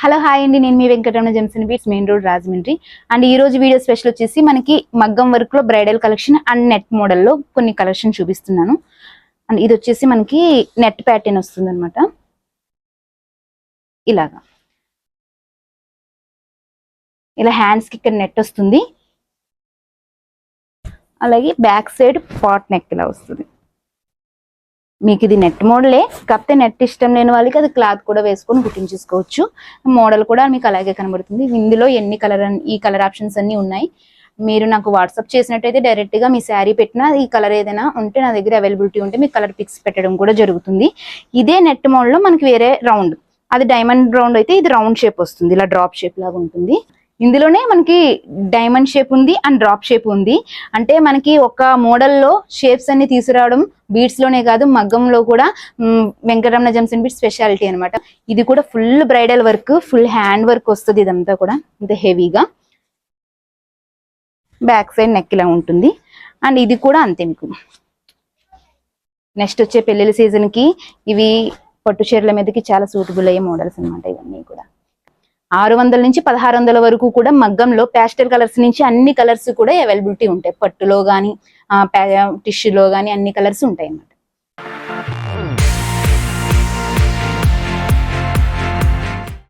Hello hi అండి, నేను మీ Venkataramana gems and beads, main road, Rajahmundry. And ఈ రోజు వీడియో స్పెషల్ వచ్చేసి మనకి మగ్గం వర్క్ లో bridal collection and net model లో కొన్ని కలెక్షన్ చూపిస్తున్నాను. అండ్ ఇది వచ్చేసి మనకి నెట్ ప్యాటర్న్ వస్తుంది అనమాట. ఇలాగా ఇలా హ్యాండ్స్ కి ఇక్కడ నెట్ వస్తుంది. అలాగే బ్యాక్ సైడ్ పాట్ నెక్ ఇలా వస్తుంది. మీకు ఇది నెట్ మోడలే, కాకపోతే నెట్ ఇష్టం లేని వాళ్ళకి అది క్లాత్ కూడా వేసుకొని కుట్టించేసుకోవచ్చు. మోడల్ కూడా మీకు అలాగే కనబడుతుంది. ఇందులో ఈ కలర్ ఆప్షన్స్ అన్ని ఉన్నాయి. మీరు నాకు వాట్సాప్ చేసినట్టయితే డైరెక్ట్ గా మీ శారీ పెట్టినా ఈ కలర్ ఏదైనా ఉంటే నా దగ్గర అవైలబిలిటీ ఉంటే మీకు కలర్ పిక్స్ పెట్టడం కూడా జరుగుతుంది. ఇదే నెట్ మోడల్ లో మనకి వేరే రౌండ్, అది డైమండ్ రౌండ్ అయితే ఇది రౌండ్ షేప్ వస్తుంది, ఇలా డ్రాప్ షేప్ లాగా ఉంటుంది. ఇందులోనే మనకి డైమండ్ షేప్ ఉంది అండ్ డ్రాప్ షేప్ ఉంది. అంటే మనకి ఒక మోడల్లో షేప్స్ అన్ని తీసుకురావడం బీడ్స్ లోనే కాదు, మగ్గంలో కూడా Venkataramana gems and beads speciality అనమాట. ఇది కూడా full bridal work, full hand work వస్తుంది. ఇదంతా కూడా ఇంత హెవీగా బ్యాక్ సైడ్ నెక్ ఇలా ఉంటుంది. అండ్ ఇది కూడా అంతే. మీకు నెక్స్ట్ వచ్చే పెళ్లిళ్ళ సీజన్ కి ఇవి పట్టు చీరల మీదకి చాలా సూటబుల్ అయ్యే మోడల్స్ అనమాట. ఇవన్నీ కూడా 600 నుంచి 1600 వరకు కూడా మగ్గంలో ప్యాస్టల్ కలర్స్ నుంచి అన్ని కలర్స్ కూడా అవైలబిలిటీ ఉంటాయి. పట్టులో కానీ టిష్యూలో కానీ అన్ని కలర్స్ ఉంటాయి అన్నమాట.